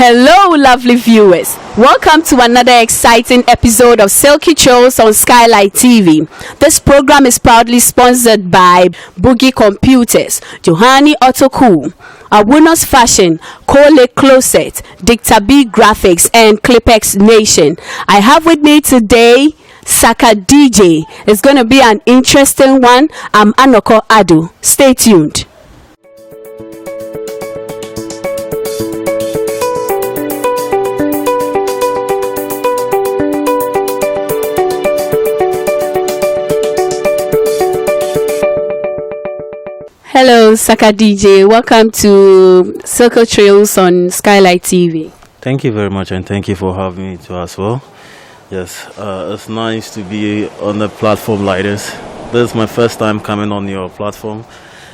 Hello, lovely viewers. Welcome to another exciting episode of silkythrills on Skylight TV. This program is proudly sponsored by Boogie Computers, Johani Autocool, Awunos Fashion, Cole Closet, Dicta B Graphics, and Clipex Nation. I have with me today Saka DJ. It's going to be an interesting one. I'm Anoko Adu. Stay tuned. Hello, Saka DJ. Welcome to silkythrills on Skylight TV. Thank you very much, and thank you for having me too as well. Yes, it's nice to be on the platform like this. This is my first time coming on your platform,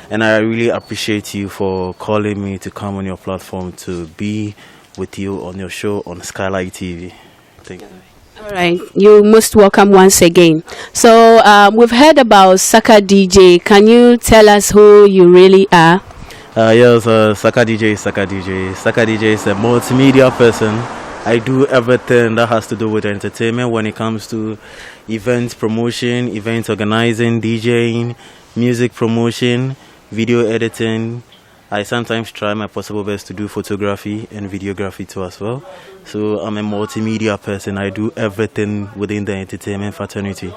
and I really appreciate you for calling me to come on your platform to be with you on your show on Skylight TV. Thank you. All right, you're most welcome once again. So we've heard about Saka DJ. Can you tell us who you really are? Yes, Saka DJ, Saka DJ. Saka DJ is a multimedia person. I do everything that has to do with entertainment when it comes to event promotion, event organizing, DJing, music promotion, video editing. I sometimes try my possible best to do photography and videography too as well. So I'm a multimedia person. I do everything within the entertainment fraternity.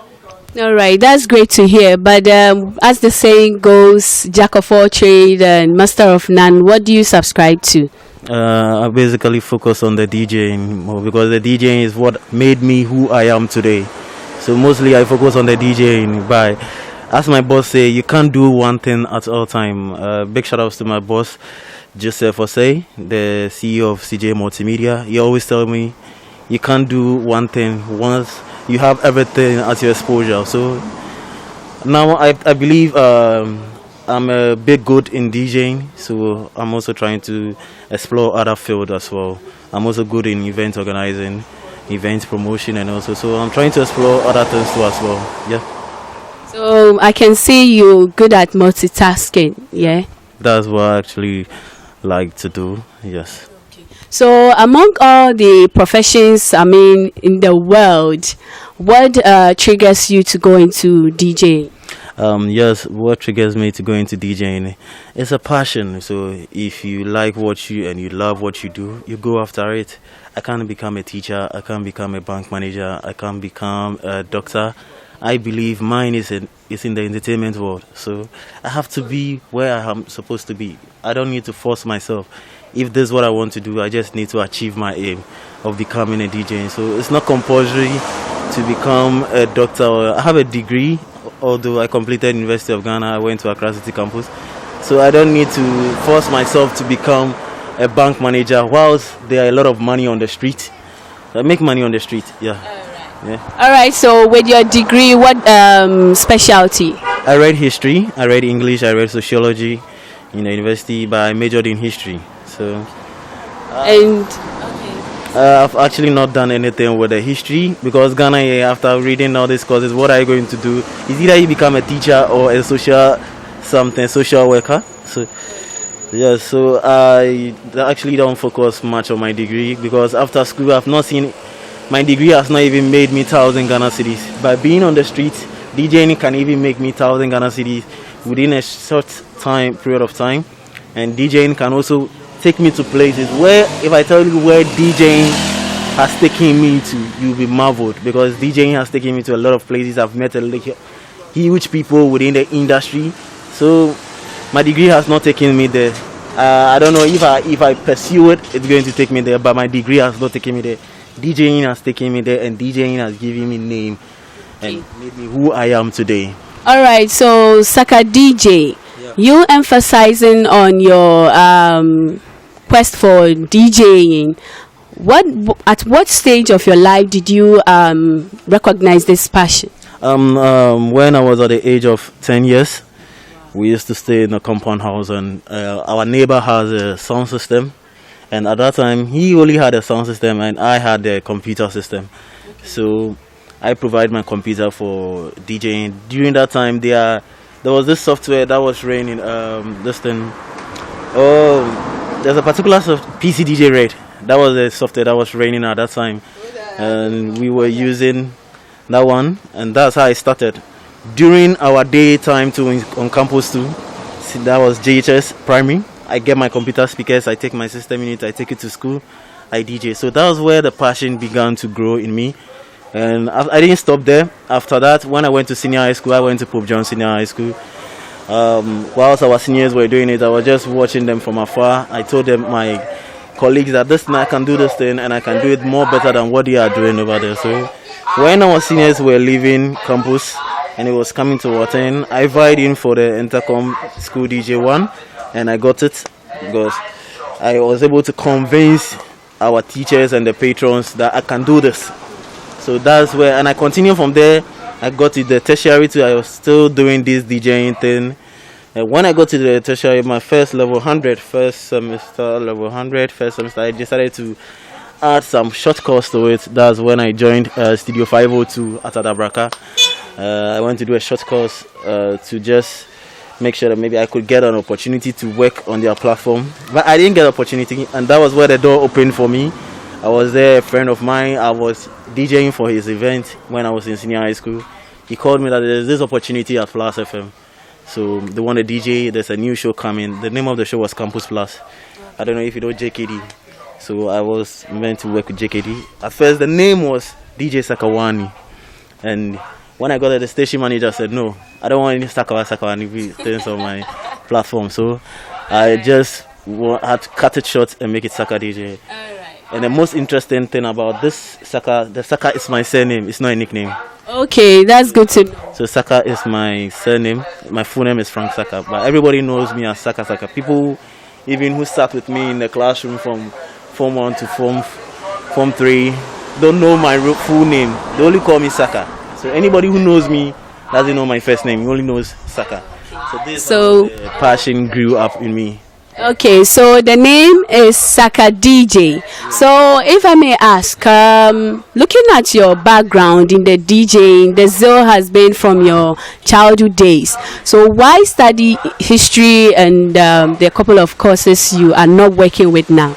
All right, that's great to hear. But as the saying goes, jack of all trades and master of none, what do you subscribe to? I basically focus on the DJing more because the DJing is what made me who I am today. So mostly I focus on the DJing. But as my boss say, you can't do one thing at all time. Big shout outs to my boss, Joseph Osei, the CEO of CJ Multimedia. He always tell me, you can't do one thing once you have everything at your exposure. So now I believe I'm a bit good in DJing, so I'm also trying to explore other fields as well. I'm also good in event organizing, event promotion, and also so I'm trying to explore other things too as well. Yeah. So I can see you're good at multitasking, yeah? That's what I actually like to do, yes. Okay. So among all the professions, in the world, what triggers you to go into DJing? Yes, what triggers me to go into DJing is a passion. So if you like what you and you love what you do, you go after it. I can't become a teacher, I can't become a bank manager, I can't become a doctor. I believe mine is in the entertainment world. So I have to be where I am supposed to be. I don't need to force myself. If this is what I want to do, I just need to achieve my aim of becoming a DJ. So it's not compulsory to become a doctor. I have a degree, although I completed University of Ghana. I went to Accra City campus. So I don't need to force myself to become a bank manager whilst there are a lot of money on the street. I make money on the street, yeah. Yeah. All right, so with your degree, what specialty? I read history, I read English, I read sociology in the university, but I majored in history. So I've actually not done anything with the history because Ghana, after reading all these courses, what are you going to do? Is either you become a teacher or a social worker. So yeah, so I actually don't focus much on my degree because after school I've not seen. My degree has not even made me 1,000 Ghana cedis. By being on the streets, DJing can even make me 1,000 Ghana cedis within a short period of time. And DJing can also take me to places where, if I tell you where DJing has taken me to, you'll be marveled. Because DJing has taken me to a lot of places. I've met huge people within the industry. So my degree has not taken me there. I don't know if I pursue it, it's going to take me there. But my degree has not taken me there. DJing has taken me there, and DJing has given me name and made me who I am today. All right, so Saka DJ, yeah. You emphasizing on your quest for DJing. At what stage of your life did you recognize this passion? When I was at the age of 10 years, we used to stay in a compound house, and our neighbor has a sound system. And at that time, he only had a sound system and I had the computer system. So I provide my computer for DJing. During that time, there was this software that was running this thing. Oh, there's a particular PC DJ Red. That was the software that was raining at that time, and we were using that one, and that's how I started. During our daytime too on campus too, that was JHS primary. I get my computer speakers, I take my system unit, I take it to school, I DJ. So that was where the passion began to grow in me. And I didn't stop there. After that, when I went to senior high school, I went to Pope John Senior High School. Whilst our seniors were doing it, I was just watching them from afar. I told them, my colleagues, that this thing, I can do this thing and I can do it more better than what they are doing over there. So when our seniors were leaving campus and it was coming to Waten, I vied in for the Intercom School DJ 1 and I got it because I was able to convince our teachers and the patrons that I can do this. So that's where, and I continued from there. I got to the tertiary too. I was still doing this DJing thing. And when I got to the tertiary, my first level 100, first semester, I decided to add some short course to it. That's when I joined Studio 502 at Adabraka. I went to do a short course to just make sure that maybe I could get an opportunity to work on their platform. But I didn't get an opportunity, and that was where the door opened for me. I was there, a friend of mine, I was DJing for his event when I was in senior high school. He called me that there's this opportunity at Plus FM. So they want a DJ, there's a new show coming. The name of the show was Campus Plus. I don't know if you know JKD. So I was meant to work with JKD. At first the name was DJ Sakawani. And when I got there, the station manager said, no, I don't want any Sakawani things on my platform. So I just had to cut it short and make it Saka DJ. And the most interesting thing about this Saka, the Saka is my surname. It's not a nickname. Okay, that's good to know. So Saka is my surname. My full name is Frank Saka, but everybody knows me as Saka Saka. People, even who sat with me in the classroom from Form 1 to Form 3, don't know my full name. They only call me Saka. So anybody who knows me doesn't know my first name. He only knows Saka. So this passion grew up in me. Okay, so the name is Saka DJ. So if I may ask, looking at your background in the DJing, the zeal has been from your childhood days. So why study history and the couple of courses you are not working with now?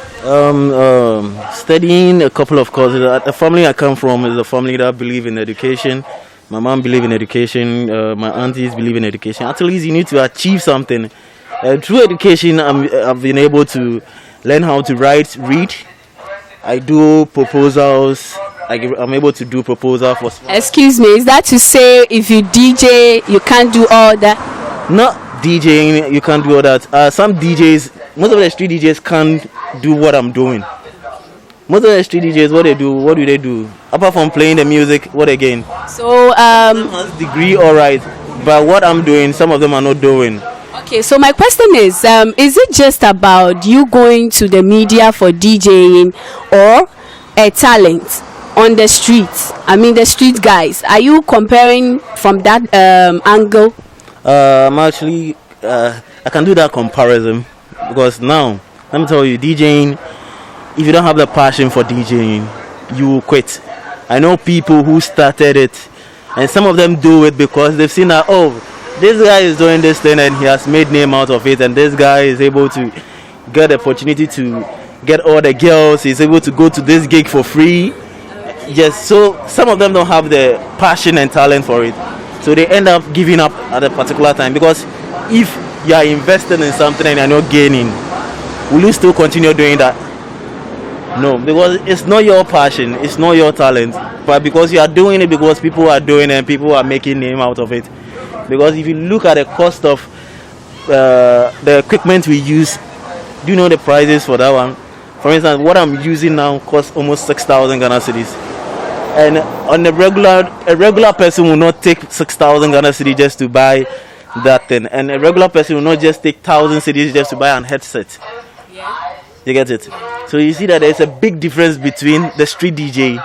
Studying a couple of courses. The family I come from is a family that believe in education. My mom believes in education. My aunties believe in education. At least you need to achieve something. Through education, I've been able to learn how to write, read. I do proposals. I'm able to do proposals for. Excuse me, is that to say if you DJ, you can't do all that? Not DJing, you can't do all that. Some DJs, most of the street DJs can't do what I'm doing. Most of the street DJs, what do they do? Apart from playing the music, what again? So, some has degree, alright, but what I'm doing, some of them are not doing. Okay, so my question is it just about you going to the media for DJing or a talent on the streets? I mean, the street guys. Are you comparing from that angle? I'm actually, I can do that comparison because now, let me tell you, DJing, if you don't have the passion for DJing, you will quit. I know people who started it, and some of them do it because they've seen that, oh, this guy is doing this thing and he has made name out of it, and this guy is able to get the opportunity to get all the girls, he's able to go to this gig for free. Yes, so some of them don't have the passion and talent for it, so they end up giving up at a particular time. Because if you are invested in something and you're not gaining, will you still continue doing that? No, because it's not your passion, it's not your talent, but because you are doing it because people are doing it and people are making name out of it. Because if you look at the cost of the equipment we use, do you know the prices for that one? For instance, what I'm using now costs almost 6,000 Ghana cedis. And on a regular person will not take 6,000 Ghana cedis just to buy that thing. And a regular person will not just take 1,000 cedis just to buy an headset. Yeah. You get it? So you see that there's a big difference between the street DJ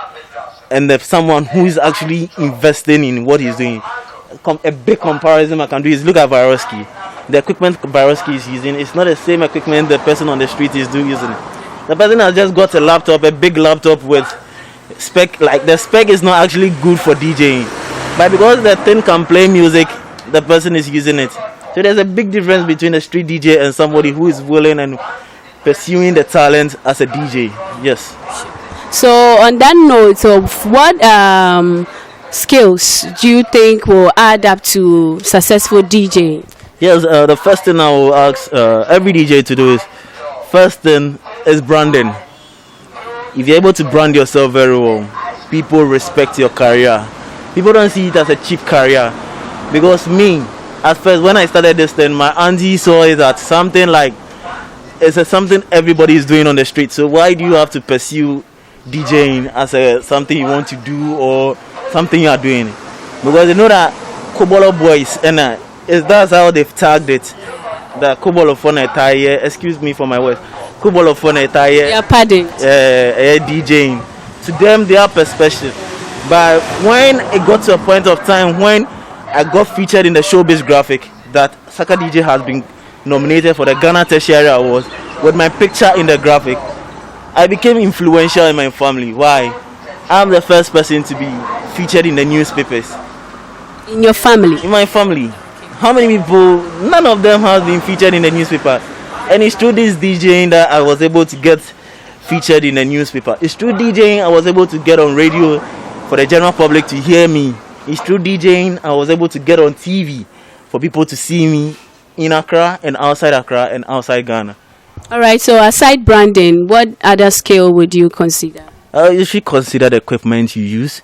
and someone who is actually investing in what he's doing. A big comparison I can do is look at Viroski. The equipment Viroski is using, it's not the same equipment the person on the street is using. The person has just got a laptop, a big laptop with spec. Like the spec is not actually good for DJing, but because the thing can play music, the person is using it. So there's a big difference between a street DJ and somebody who is willing and pursuing the talent as a DJ. Yes. So on that note of what skills do you think will add up to successful DJ? Yes, the first thing I will ask every DJ to do is, first thing is branding. If you're able to brand yourself very well, people respect your career. People don't see it as a cheap career. Because me, at first when I started this thing, my auntie saw it as something like something everybody is doing on the street. So why do you have to pursue DJing as something you want to do or something you are doing? Because you know that Kobolo boys, and that's how they've tagged it. The Kobolo phone attire, excuse me for my words, Kobolo phone attire. Yeah, pardon. DJing. To them, they have perspective. But when it got to a point of time when I got featured in the showbiz graphic that Saka DJ has been nominated for the Ghana Tertiary Awards with my picture in the graphic, I became influential in my family. Why? I'm the first person to be featured in the newspapers. In your family? In my family. How many people? None of them have been featured in the newspaper. And it's through this DJing that I was able to get featured in the newspaper. It's through DJing I was able to get on radio for the general public to hear me. It's through DJing I was able to get on TV for people to see me in Accra and outside Ghana. All right, so aside branding, what other skill would you consider? You should consider the equipment you use,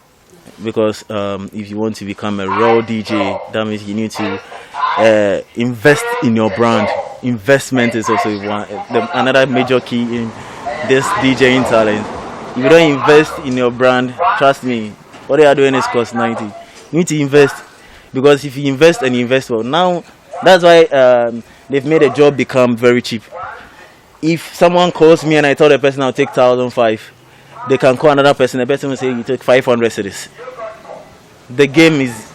because if you want to become a real DJ, that means you need to invest in your brand. Investment is also another major key in this DJing talent. If you don't invest in your brand, trust me, what they are doing is cost 90. You need to invest, because if you invest and you invest well, now that's why they've made a job become very cheap. If someone calls me and I tell the person I'll take 1,500, they can call another person. The person will say you take 500 cedis. The game is,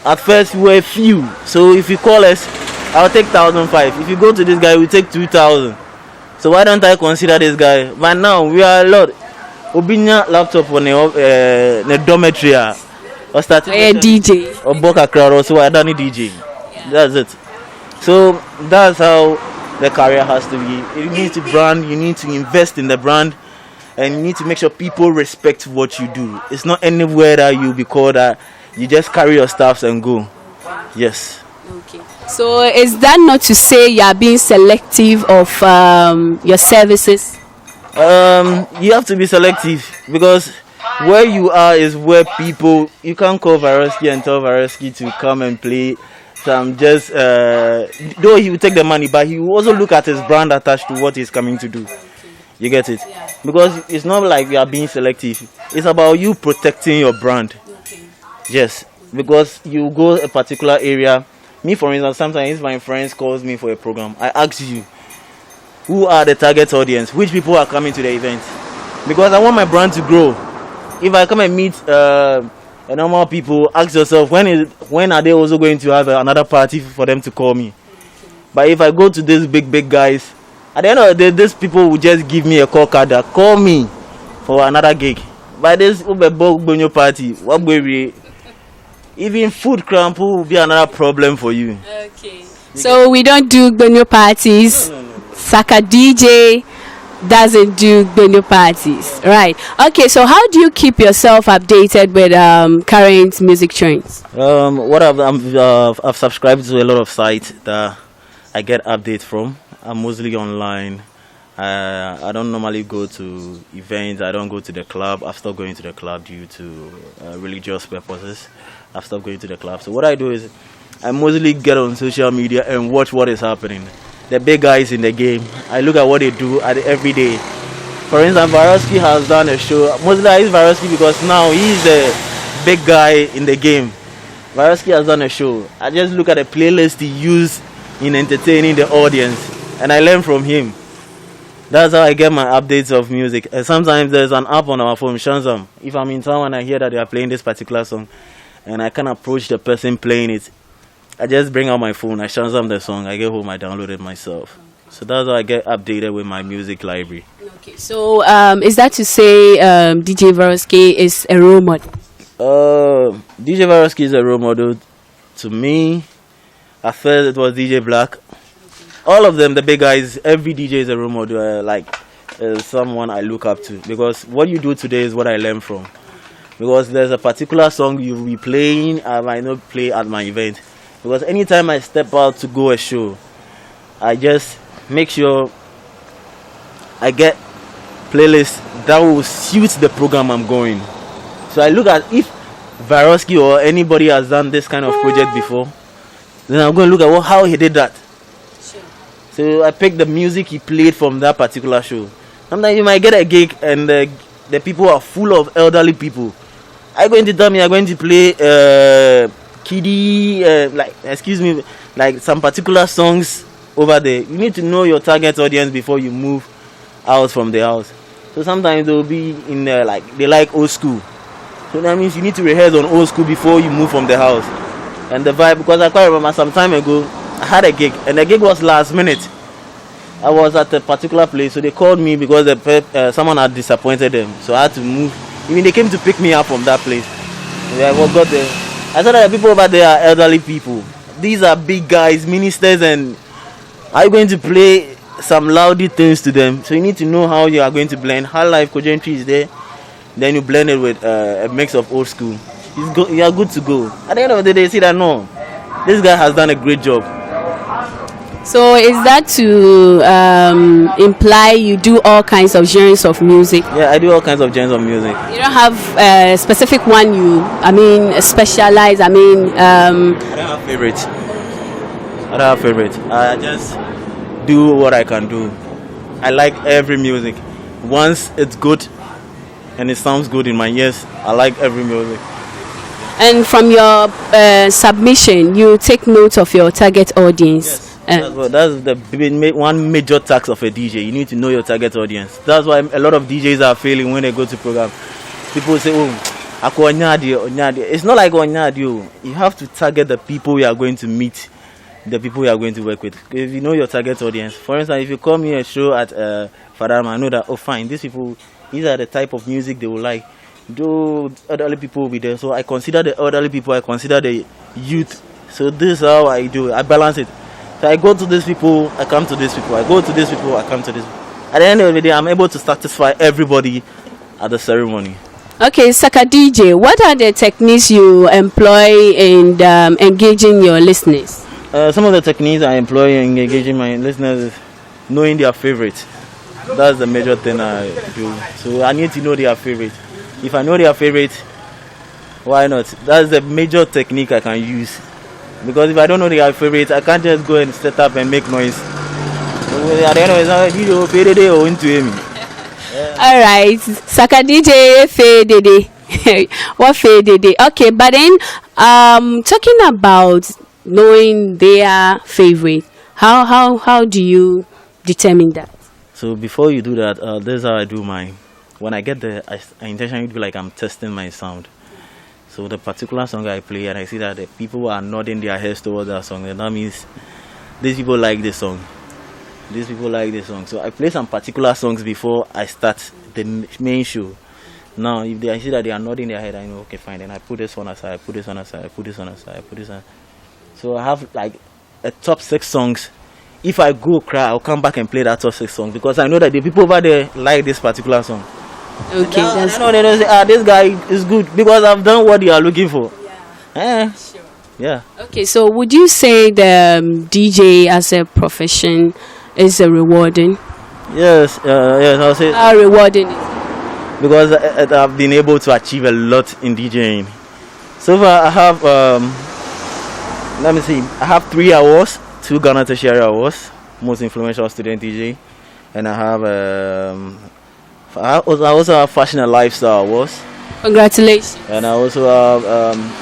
at first we were few, so if you call us, I'll take 1,500. If you go to this guy, we take 2,000. So why don't I consider this guy? But now we are a lot. Obinya laptop on the dormitory or starting a DJ or book crowd or so I don't need DJ. That's it. So that's how the career has to be. You need to brand, you need to invest in the brand, and you need to make sure people respect what you do. It's not anywhere that you'll be called that you just carry your stuffs and go. Yes. Okay. So is that not to say you are being selective of your services? You have to be selective, because where you are is where people, you can't call Varoski and tell Varoski to come and play some just though he will take the money, but he will also look at his brand attached to what he's coming to do. You get it? Because it's not like we are being selective. It's about you protecting your brand. Yes, because you go a particular area. Me, for instance, sometimes my friends calls me for a program, I ask you, who are the target audience? Which people are coming to the event? Because I want my brand to grow. If I come and meet normal people, ask yourself, when are they also going to have another party for them to call me? But if I go to these big guys, at the end of the day, these people will just give me a call card that call me for another gig. By this Ube party, what will we? Even food cramp will be another problem for you. Okay. So we don't do Gbenyo parties. No. Saka DJ doesn't do Gbenyo parties. Right. Okay, so how do you keep yourself updated with current music trends? What I've subscribed to a lot of sites that I get updates from. I'm mostly online. I don't normally go to events. I don't go to the club. I've stopped going to the club due to religious purposes. I've stopped going to the club. So what I do is I mostly get on social media and watch what is happening. The big guys in the game, I look at what they do every day. For instance, Varoski has done a show. Mostly I use Varoski because now he's the big guy in the game. Varoski has done a show. I just look at the playlist he used in entertaining the audience, and I learn from him. That's how I get my updates of music. And sometimes there's an app on our phone, Shanzam. If I'm in town and I hear that they are playing this particular song, and I can approach the person playing it, I just bring out my phone, I Shanzam the song, I get home, I download it myself. So that's how I get updated with my music library. Okay, so is that to say DJ Varoski is a role model? DJ Varoski is a role model to me. At first it was DJ Black. all of them, the big guys, every DJ is a role model, someone I look up to, because what you do today is what I learn from. Because there's a particular song you'll be playing, I might not play at my event. Because anytime I step out to go a show, I just make sure I get playlists that will suit the program I'm going. So I look at if Varosky or anybody has done this kind of project before, then I'm going to look at how he did that. Sure. So I pick the music he played from that particular show. Sometimes you might get a gig and the people are full of elderly people. I'm going to tell me I'm going to play kiddie, like some particular songs over there. You need to know your target audience before you move out from the house. So sometimes they'll be in there, they like old school. So that means you need to rehearse on old school before you move from the house. And the vibe, because I quite remember some time ago, I had a gig, and the gig was last minute. I was at a particular place, so they called me because someone had disappointed them. So I had to move. Even they came to pick me up from that place. I got there. I saw that the people over there are elderly people. These are big guys, ministers, and are you going to play some loudy things to them? So you need to know how you are going to blend. High life cogentry is there. Then you blend it with a mix of old school. You are good to go. At the end of the day, they see that no, this guy has done a great job. So is that to imply you do all kinds of genres of music? Yeah, I do all kinds of genres of music. You don't have a specific one specialize? I don't have favorites. I just do what I can do. I like every music. Once it's good and it sounds good in my ears, I like every music. And from your submission, you take note of your target audience. Yes. That's the one major task of a DJ. You need to know your target audience. That's why a lot of DJs are failing when they go to program. People say, "Oh, Onyadi." It's not like Onyadi. You have to target the people you are going to meet, the people you are going to work with. If you know your target audience, for instance, if you come here a show at Fadarama, I know that fine, these people, these are the type of music they will like. Though elderly people will be there, so I consider the elderly people, I consider the youth. So this is how I do it. I balance it. So I go to these people, I come to these people. I go to these people, I come to this. At the end of the day, I'm able to satisfy everybody at the ceremony. Okay, Saka DJ, what are the techniques you employ in engaging your listeners? Some of the techniques I employ in engaging my listeners is knowing their favorite. That's the major thing I do. So I need to know their favorite. If I know their favorite, why not? That's the major technique I can use. Because if I don't know their favorite, I can't just go and set up and make noise. So at the end of the day, alright, Saka DJ Fedede. What Fedede? Okay, but then talking about knowing their favorite, how do you determine that? So before you do that, this is how I do mine. When I get there, I intentionally feel like I'm testing my sound. So the particular song I play, and I see that the people are nodding their heads towards that song, and that means these people like this song. These people like this song. So I play some particular songs before I start the main show. Now, if I see that they are nodding their head, I know, okay, fine. Then I put this one aside, I put this one aside, I put this one aside, I put this one. So I have like a top 6 songs. If I go cry, I'll come back and play that top 6 songs because I know that the people over there like this particular song. Okay, that's no. They don't say, this guy is good because I've done what they are looking for. Yeah. Sure. Yeah. Okay, so would you say the DJ as a profession is rewarding? Yes. Yes, I'll say. How rewarding? Because I've been able to achieve a lot in DJing. So far, I have I have 3 awards, 2 Ghana Tertiary Awards, most influential student DJ, and I also have Fashion and Lifestyle Awards. Congratulations. And I also have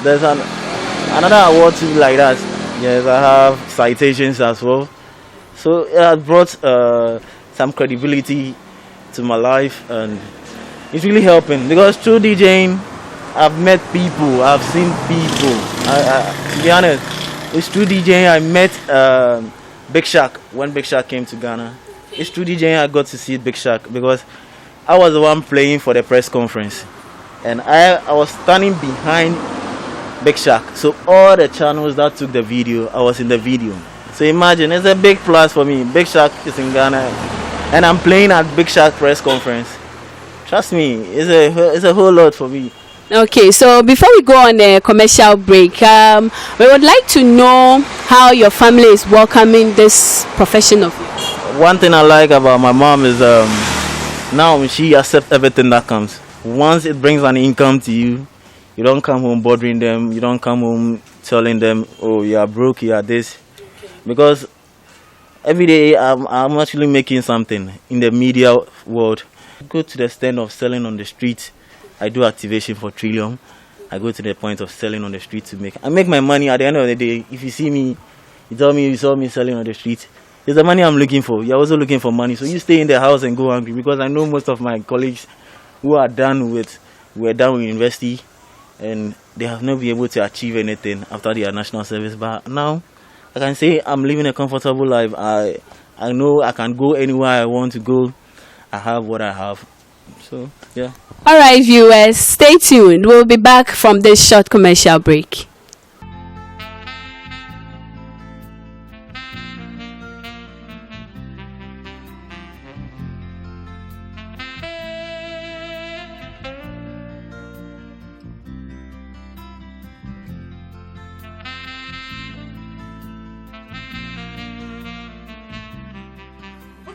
there's another award too like that. Yes, I have citations as well. So it has brought some credibility to my life, and it's really helping because through DJing, I've met people, I've seen people. To be honest, it's through DJing I met Big Shaq when Big Shaq came to Ghana. It's through DJing I got to see Big Shaq because I was the one playing for the press conference, and I was standing behind Big Shaq. So all the channels that took the video, I was in the video. So imagine, it's a big plus for me. Big Shark is in Ghana, and I'm playing at Big Shark press conference. Trust me, it's a whole lot for me. Okay, so before we go on a commercial break, we would like to know how your family is welcoming this profession of yours. One thing I like about my mom is now she accepts everything that comes. Once it brings an income to you, you don't come home bothering them. You don't come home telling them, oh, you are broke, you are this. Because every day I'm actually making something in the media world. I go to the extent of selling on the street. I do activation for Trillium. I go to the point of selling on the street to make my money at the end of the day. If you see me, you tell me you saw me selling on the street. It's the money I'm looking for. You're also looking for money. So you stay in the house and go hungry, because I know most of my colleagues who were done with university and they have not been able to achieve anything after their national service. But now I can say I'm living a comfortable life. I know I can go anywhere I want to go. I have what I have. So yeah. All right, viewers, stay tuned. We'll be back from this short commercial break.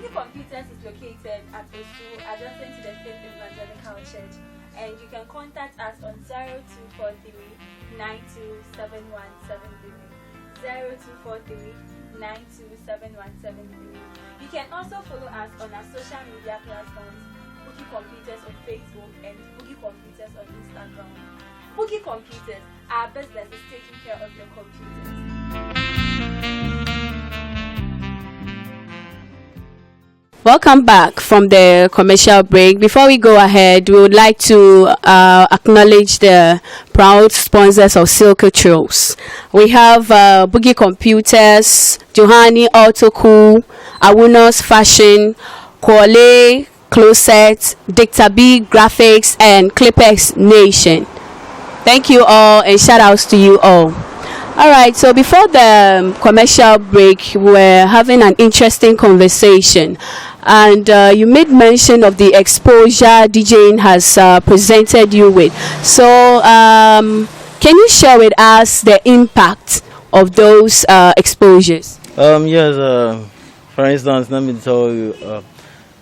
Computers is located at Osu, adjacent to the Faith Evangelical Church, and you can contact us on 0243 927173. 0243 927173. You can also follow us on our social media platforms, Boogie Computers on Facebook and Boogie Computers on Instagram. Boogie Computers, our business is taking care of your computers. Welcome back from the commercial break. Before we go ahead, we would like to acknowledge the proud sponsors of silkythrills. We have Boogie Computers, Johani Autocool, Awunos Fashion, Kwale Closet, Dicta B Graphics, and Clipex Nation. Thank you all, and shout outs to you all. All right, so before the commercial break, we were having an interesting conversation, and you made mention of the exposure Djing has presented you with. So can you share with us the impact of those exposures? Yes, for instance, let me tell you,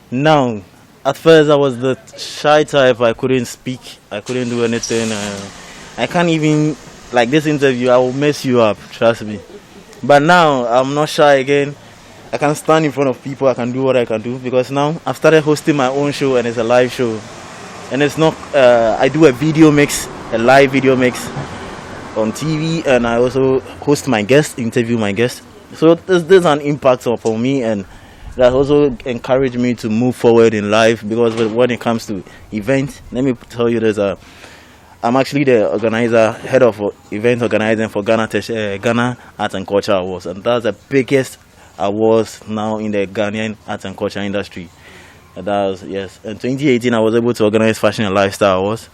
now, at first I was the shy type. I couldn't speak, I couldn't do anything. I can't even, like this interview, I will mess you up, trust me. But now I'm not shy again. I can stand in front of people, I can do what I can do, because now I've started hosting my own show, and it's a live show. And it's not, I do a video mix, a live video mix on TV, and I also host my guests, interview my guests. So there's an impact upon me, and that also encouraged me to move forward in life, because when it comes to events, let me tell you, I'm actually the organizer, head of event organizing for Ghana Arts and Culture Awards, and that's the biggest awards now in the Ghanaian arts and culture industry. And that was, yes. In 2018, I was able to organize Fashion and Lifestyle Awards.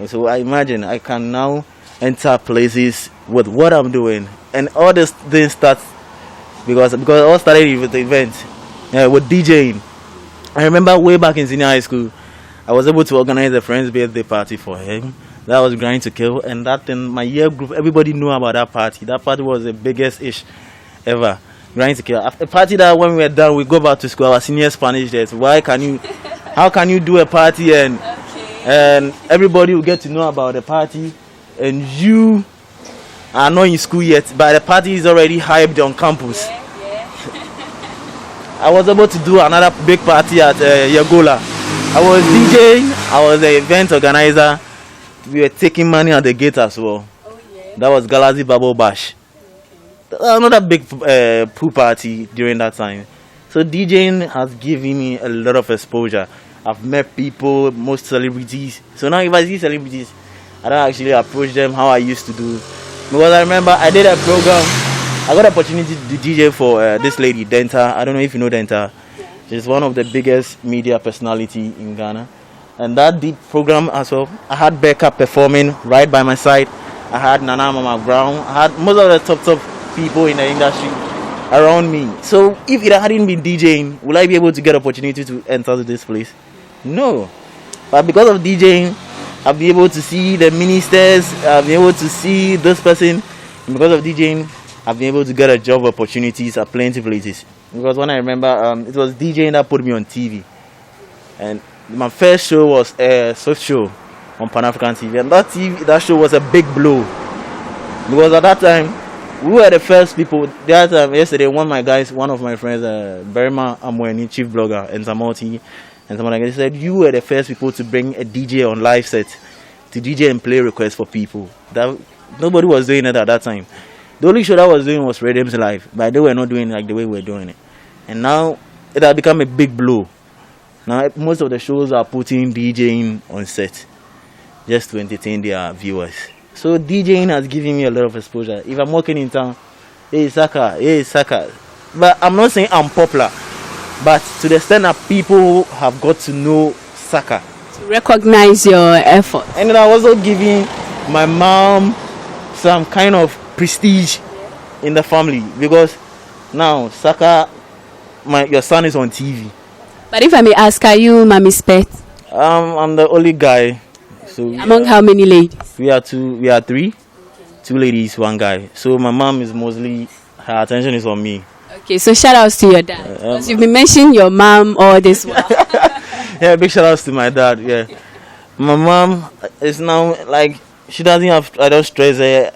And so I imagine I can now enter places with what I'm doing, and all this thing starts because it all started with the event with DJing. I remember way back in senior high school, I was able to organize a friend's birthday party for him. That was Grind to Kill, and that in my year group, everybody knew about that party. That party was the biggest ish ever. Grind to Kill. After a party that when we were done, we go back to school. Our senior Spanish days. How can you do a party and everybody will get to know about the party, and you are not in school yet, but the party is already hyped on campus. I was able to do another big party at Yagola. I was DJing, I was the event organizer. We were taking money at the gate as well. That was Galaxy Bubble Bash. Another big pool party during that time. So DJing has given me a lot of exposure. I've met people, most celebrities. So now if I see celebrities, I don't actually approach them how I used to do. Because I remember I did a program. I got an opportunity to DJ for this lady, Denta. I don't know if you know Denta. She's one of the biggest media personality in Ghana. And that deep program as well, I had Becca performing right by my side. I had Nana Mama Brown. I had most of the top people in the industry. around me. So if it hadn't been DJing, will I be able to get opportunity to enter this place? No. But because of DJing, I'll be able to see the ministers, I'll be able to see this person. And because of DJing, I've been able to get a job opportunities at plenty places. Because when I remember, it was DJing that put me on TV. And my first show was a Swift show on Pan African TV. And that show was a big blow. Because at that time, we were the first people. That yesterday, one of my friends, Berima Amweni, chief blogger, and Zamoti, and someone like that, said, you were the first people to bring a DJ on live set to DJ and play requests for people. That nobody was doing it at that time. The only show that was doing was Rhythms Live, but they were not doing it like the way we're doing it. And now it has become a big blow. Now most of the shows are putting DJing on set just to entertain their viewers. So DJing has given me a lot of exposure. If I'm walking in town, hey Saka. But I'm not saying I'm popular, but to the extent that people have got to know Saka. To recognize your effort. And then I was also giving my mom some kind of prestige in the family, because now Saka, your son is on TV. But if I may ask, are you Mommy's pet? I'm the only guy. So among how many ladies? We are three. 2 ladies, 1 guy. So my mom is mostly, her attention is on me. Okay, so shout outs to your dad. Because you've been mentioning your mom all this while. Yeah, big shout outs to my dad. Yeah, my mom is now like, she doesn't have, I don't stress her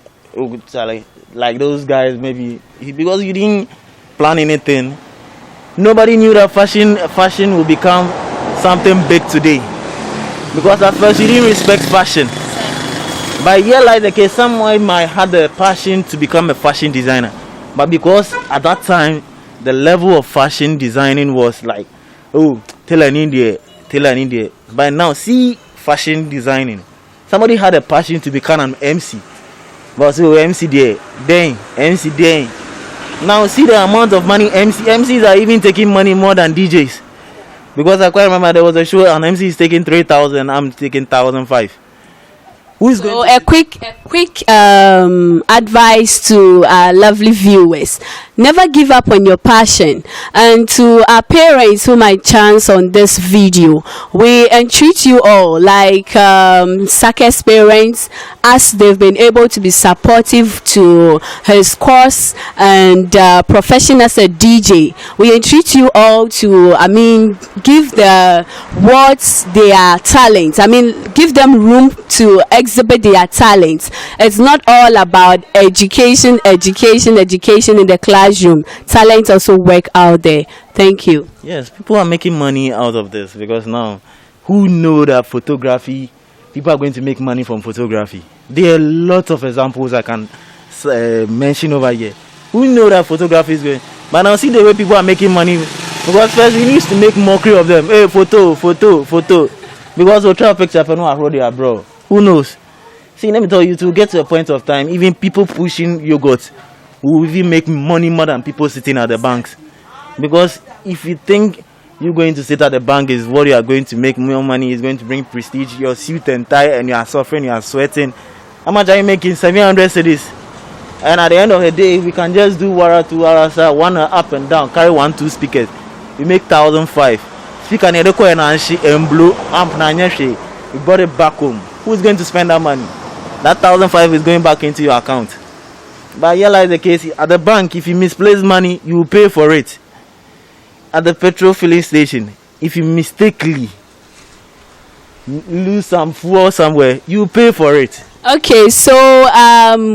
like those guys maybe, because you didn't plan anything. Nobody knew that fashion will become something big today, because at first you didn't respect fashion. But here like the case, someone might have the passion to become a fashion designer, but because at that time the level of fashion designing was like, oh, tailor in India. But now see fashion designing, somebody had a passion to become an MC. But so MC there, MC there. Now see the amount of money MCs are even taking money more than DJs. Because I quite remember there was a show and MC is taking 3,000, I'm taking 1,500. So a quick advice to our lovely viewers: never give up on your passion. And to our parents who might chance on this video, we entreat you all, like Saka's parents, as they've been able to be supportive to his course and profession as a DJ. We entreat you all to, give the wards their talents. Give them room to exhibit their talents. It's not all about education in the classroom. Talent also work out there. Thank you. Yes, people are making money out of this, because now who know that photography, people are going to make money from photography. There are lots of examples I can mention over here. Who know that photography is going? But now see the way people are making money, because first we used to make mockery of them. Hey, photo. Because we'll try a picture for no I bro. Who knows? See, let me tell you, to get to a point of time, even people pushing yogurt will even make money more than people sitting at the banks. Because if you think you're going to sit at the bank is what you are going to make more money, is going to bring prestige, your suit and tie, and you are suffering, you are sweating, how much are you making? 700 cedis. And at the end of the day, we can just do 2 hours, 1 up and down, carry 1-2 speakers. We make 1,500. Speaker and blue amp na you brought it back home. Who's going to spend that money? That 1,500 is going back into your account. But here lies the case. At the bank, if you misplace money, you will pay for it. At the petrol filling station, if you mistakenly lose some fuel somewhere, you pay for it. Okay, so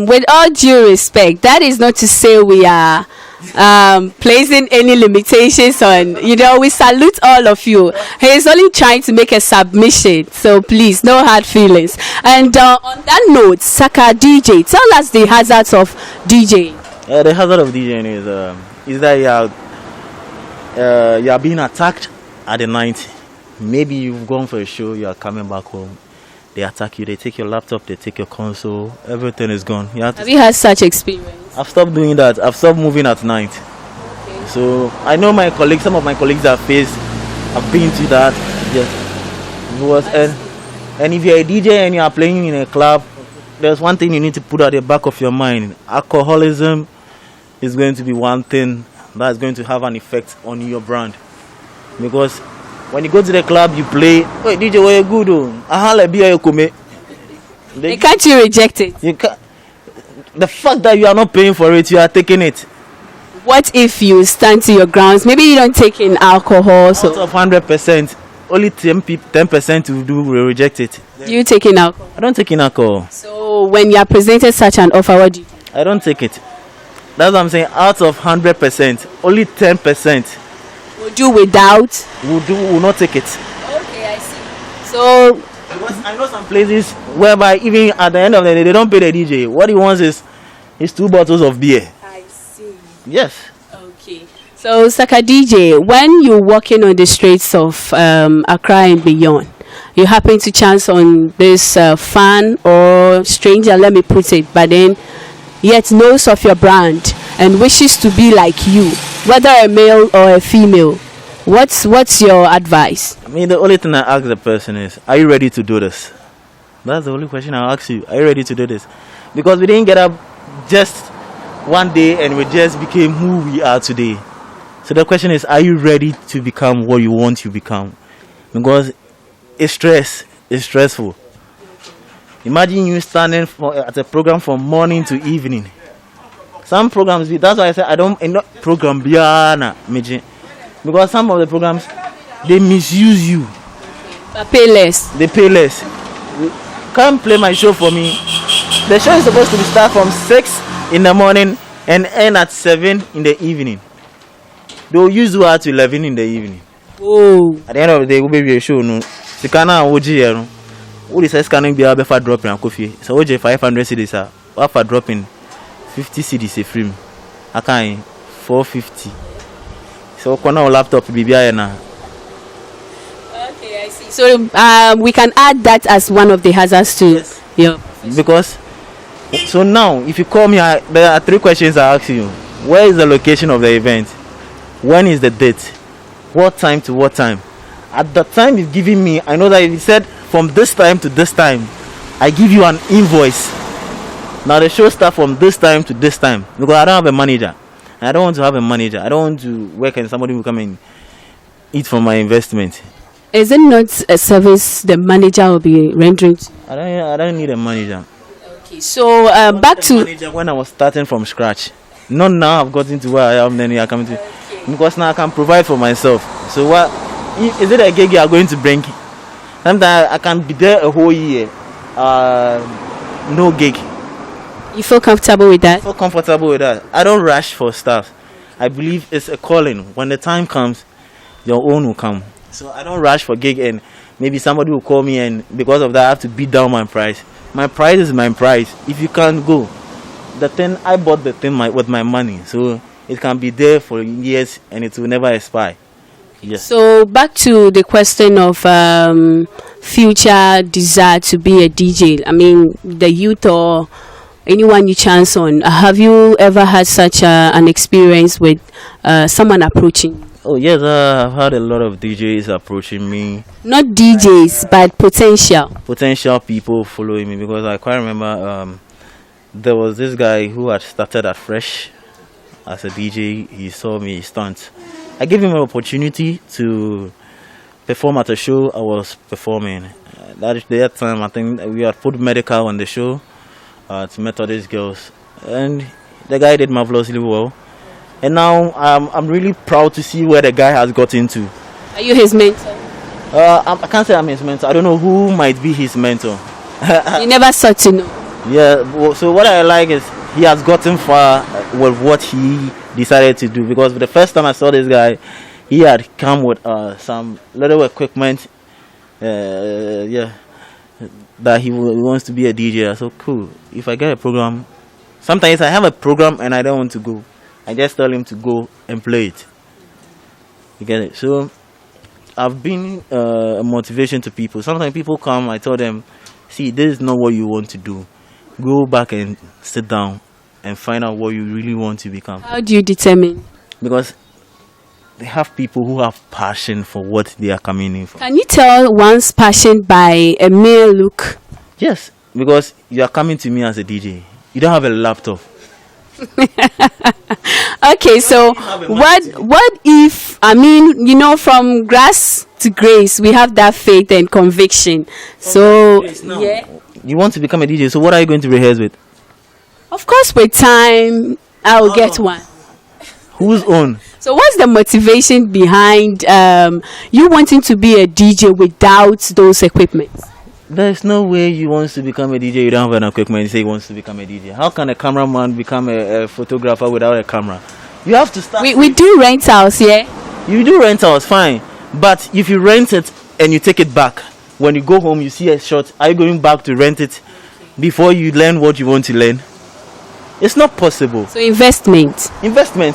with all due respect, that is not to say we are placing any limitations on, we salute all of you. He is only trying to make a submission, so please, no hard feelings. And on that note, Saka DJ, tell us the hazards of DJing. The hazard of DJing is that you are being attacked at the night. Maybe you've gone for a show, you are coming back home, they attack you, they take your laptop, they take your console, everything is gone. Have you had such experience? I've stopped doing that. I've stopped moving at night. Okay. So I know some of my colleagues have been to that. Yes. And if you're a DJ and you are playing in a club, there's one thing you need to put at the back of your mind: alcoholism is going to be one thing that's going to have an effect on your brand. Because when you go to the club, you play, "Hey, DJ, where you good? Can't you reject it? You can't. The fact that you are not paying for it, you are taking it. What if you stand to your grounds? Maybe you don't take in alcohol. So Out of 100%, only 10% will reject it. do you take in alcohol? I don't take in alcohol. So when you are presented such an offer, what do you do? I don't take it. That's what I'm saying. Out of 100%, only 10% Would do without? will not take it. Okay, I see. So Because I know some places whereby even at the end of the day, they don't pay the DJ. What he wants is 2 bottles of beer. I see. Yes. Okay. So Saka DJ, when you're walking on the streets of Accra and beyond, you happen to chance on this fan or stranger, let me put it, but then yet knows of your brand and wishes to be like you, whether a male or a female, what's your advice? I mean, the only thing I ask the person is, are you ready to do this? That's the only question I'll ask you. Are you ready to do this? Because we didn't get up just one day and we just became who we are today. So the question is, are you ready to become what you want to become? Because it's stressful. Imagine you standing at a program from morning to evening. Some programs, that's why I said I don't program biana, because some of the programs they misuse you. Pay less. They pay less. Come play my show for me. The show is supposed to be start from 6 in the morning and end at 7 in the evening. They'll use you at 11 in the evening. Oh. At the end of the day, we'll be a show. No, the canna OG. What is scanning be able to drop in a coffee? So OG 500 CDs are for dropping 50 CDs a frame. I can't 450. So corner laptop BBI now. Okay, I see. So we can add that as one of the hazards too. Yes. Yeah. Because so now if you call me, there are 3 questions I ask you. Where is the location of the event? When is the date? What time to what time? At the time you've given me, I know that you said from this time to this time, I give you an invoice. Now the show starts from this time to this time, because I don't have a manager. I don't want to have a manager. I don't want to work and somebody will come and eat from my investment. Is it not a service the manager will be rendering? I don't need a manager. Okay. So back to Manager when I was starting from scratch. Not now I've gotten to where I am, then you are coming to, because now I can provide for myself. So what is it a gig you are going to bring? Sometimes I can be there a whole year. No gig. you feel comfortable with that? I feel comfortable with that. I don't rush for stuff. I believe it's a calling. When the time comes, your own will come. So I don't rush for gig, and maybe somebody will call me, and because of that I have to beat down my price. My price is my price. If you can't go, the thing I bought the thing with my money, so it can be there for years and it will never expire. Yes. So back to the question of future desire to be a DJ. I mean, the youth or anyone you chance on. Have you ever had such an experience with someone approaching? Oh yes, I've had a lot of DJs approaching me. Not DJs, but Potential people following me, because I quite remember there was this guy who had started at Fresh as a DJ. He saw me stunt. I gave him an opportunity to perform at a show I was performing. That time I think we had put medical on the show to Methodist girls, and the guy did marvelously well. And now I'm really proud to see where the guy has got into. Are you his mentor? I can't say I'm his mentor. I don't know who might be his mentor. You never sought to know. Yeah, so what I like is he has gotten far with what he decided to do, because the first time I saw this guy, he had come with some little equipment, that he wants to be a DJ. So cool. If I get a program, sometimes I have a program and I don't want to go, I just tell him to go and play it. You get it? So I've been a motivation to people. Sometimes people come, I tell them, see, this is not what you want to do. Go back and sit down and find out what you really want to become. How do you determine? Because they have people who have passion for what they are coming in for. Can you tell one's passion by a male look? Yes, because you are coming to me as a DJ. You don't have a laptop. Okay, so what if, I mean, from grass to grace, we have that faith and conviction. So yeah, You want to become a DJ, so what are you going to rehearse with? of course, with time, I will get one. Whose own? So what's the motivation behind you wanting to be a DJ without those equipments? There's no way you want to become a DJ, you don't have an equipment, you say you want to become a DJ. How can a cameraman become a photographer without a camera? You have to start. We do rentals, yeah? You do rentals, fine. But if you rent it and you take it back, when you go home, you see a shot, are you going back to rent it before you learn what you want to learn? It's not possible. So investment.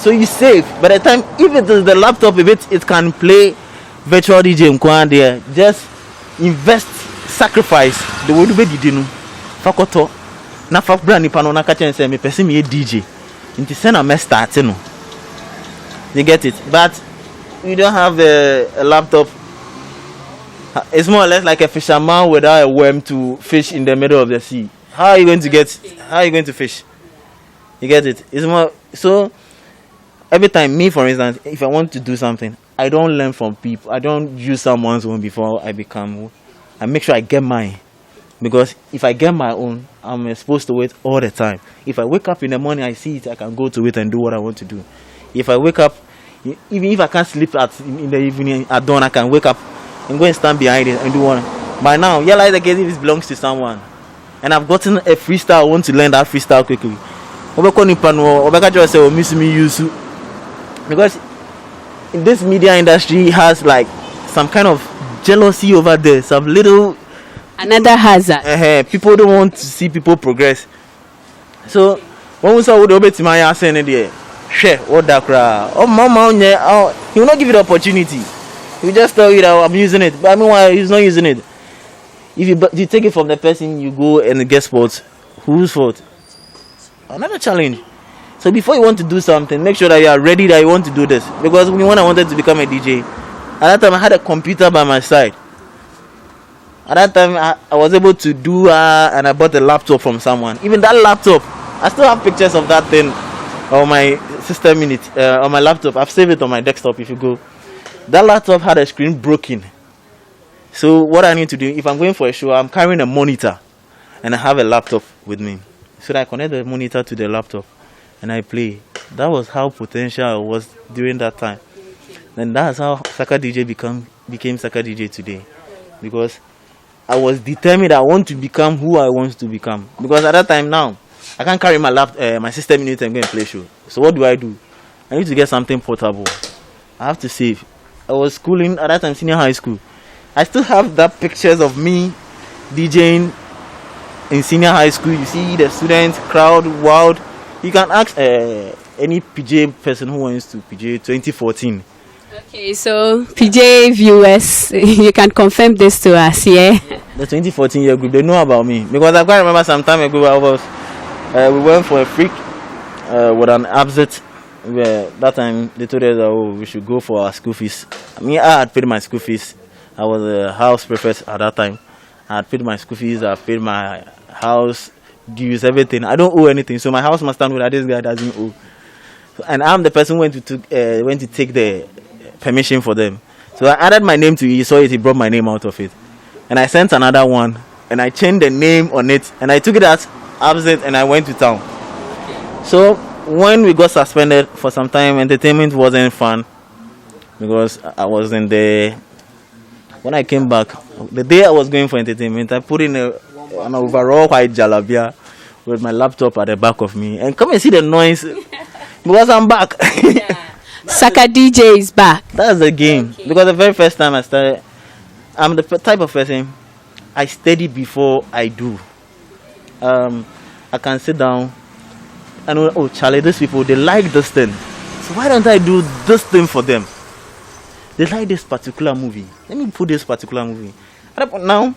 So you save. By the time, if it is the laptop, if it can play virtual DJ in there, just invest, sacrifice the way you do it. Fakoto na fak brand nipa no na ka chen say me person me DJ. Nti say na me start no. You get it? But you don't have a laptop. It's more or less like a fisherman without a worm to fish in the middle of the sea. How are you going to fish? You get it? It's more so every time me, for instance, if I want to do something, I don't learn from people. I don't use someone's own before I become. I make sure I get mine. Because if I get my own, I'm exposed to it all the time. If I wake up in the morning, I see it, I can go to it and do what I want to do. If I wake up, even if I can't sleep in the evening at dawn, I can wake up and go and stand behind it and do one. By now, yeah, like the case if it belongs to someone. And I've gotten a freestyle, I want to learn that freestyle quickly. Because in this media industry has like some kind of jealousy over there, some little another hazard. People don't want to see people progress. So when we saw what the Maya saying there, share what that crowd. Oh mama, he will not give you the opportunity. He will just tell you that I'm using it. But I mean, why he's not using it? If you take it from the person, you go and get sports. Whose fault? Another challenge. So before you want to do something, make sure that you are ready that you want to do this. Because when I wanted to become a DJ, at that time I had a computer by my side. At that time I was able to do and I bought a laptop from someone. Even that laptop, I still have pictures of that thing on my system in it, on my laptop. I've saved it on my desktop if you go. That laptop had a screen broken. So what I need to do, if I'm going for a show, I'm carrying a monitor and I have a laptop with me. So that I connect the monitor to the laptop and I play. That was how potential I was during that time. And that's how Saka DJ became Saka DJ today. Because I was determined I want to become who I want to become. Because at that time now, I can't carry my system in it and go and play show. So what do? I need to get something portable. I have to save. I was schooling at that time, senior high school. I still have that pictures of me DJing in senior high school. You see the student crowd, wild. You can ask any PJ person who wants to PJ 2014. Okay, so PJ viewers, you can confirm this to us, yeah? The 2014 year group, they know about me. Because I can't remember some time ago, we went for a freak with an absent. Where that time they told us that we should go for our school fees. I mean, I had paid my school fees. I was a house prefect at that time. I had paid my school fees. I paid my house dues, everything. I don't owe anything, so my house must stand with that. This guy doesn't owe. And I'm the person who went to take the permission for them. So I added my name to it. He saw it. He brought my name out of it, and I sent another one, and I changed the name on it, and I took it as absent, and I went to town. So when we got suspended for some time, entertainment wasn't fun because I wasn't there. When I came back, the day I was going for entertainment, I put in an overall white jalabia with my laptop at the back of me, and come and see the noise because I'm back. Yeah. Saka DJ is back. That's the game. Okay. Because the very first time I started, I'm the type of person I study before I do. I can sit down and oh Charlie, these people, they like this thing, so why don't I do this thing for them? They like this particular movie, let me put this particular movie. Now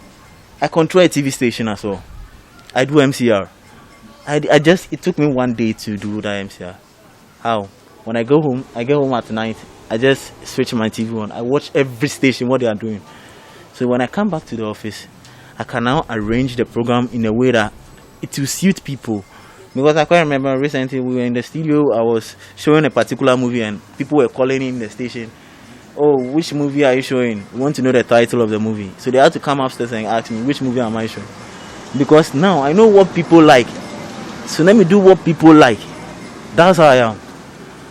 I control a TV station as well. I do MCR. It took me one day to do that MCR. How? When I get home at night, I just switch my TV on. I watch every station what they are doing. So when I come back to the office, I can now arrange the program in a way that it will suit people. Because I can't remember recently we were in the studio. I was showing a particular movie and people were calling in the station. Oh, which movie are you showing? We want to know the title of the movie. So they had to come upstairs and ask me, which movie am I showing? Because now I know what people like. So let me do what people like. That's how I am.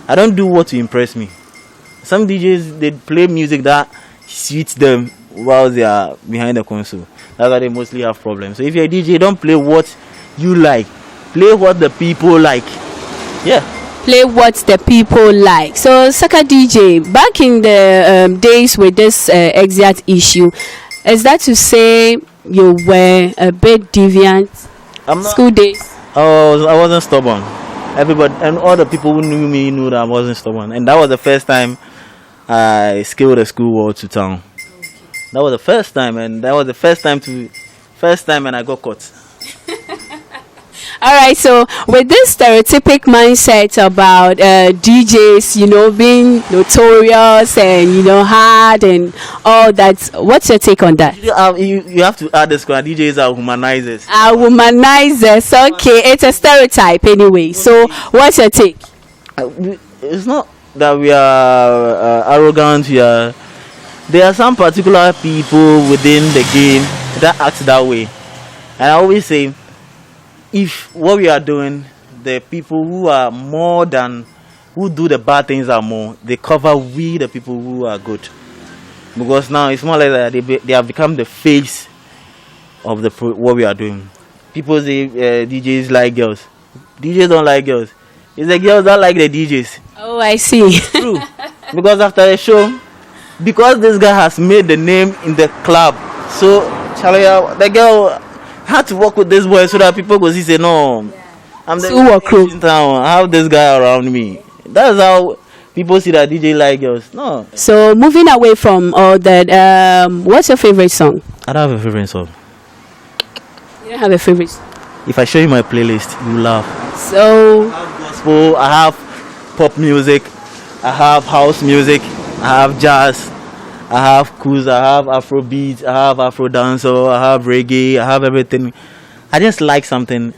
I don't do what to impress me. Some DJs, they play music that suits them while they are behind the console. That's why they mostly have problems. So if you're a DJ, don't play what you like. Play what the people like. Yeah. Play what the people like. So Saka DJ, back in the days with this exact issue, is that to say you were a bit deviant? School days. I wasn't stubborn. Everybody and all the people who knew me knew that I wasn't stubborn, and that was the first time I scaled the school wall to town. That was the first time, and that was the first time, and I got caught. All right, so with this stereotypic mindset about DJs, being notorious and hard and all that, what's your take on that? You have to add this one. DJs are humanizers. Humanizers, okay, it's a stereotype anyway. So what's your take? It's not that we are arrogant. There are some particular people within the game that act that way, and I always say, if what we are doing, the people who do the bad things are more, they cover we the people who are good. Because now it's more like that they have become the face of what we are doing. People say DJs like girls. DJs don't like girls. It's the girls that like the DJs. Oh, I see. True. Because after the show, because this guy has made the name in the club, so Charlie, the girl had to work with this boy so that people could see, say, no, I'm the crew in town. I have this guy around me. That's how people see that DJ like girls. No. So moving away from all that, what's your favorite song? I don't have a favorite song. You don't have a favorite song? If I show you my playlist, you laugh. So I have gospel, I have pop music, I have house music, I have jazz, I have cruise, I have Afrobeat, I have Afro dancehall, I have reggae, I have everything. I just like something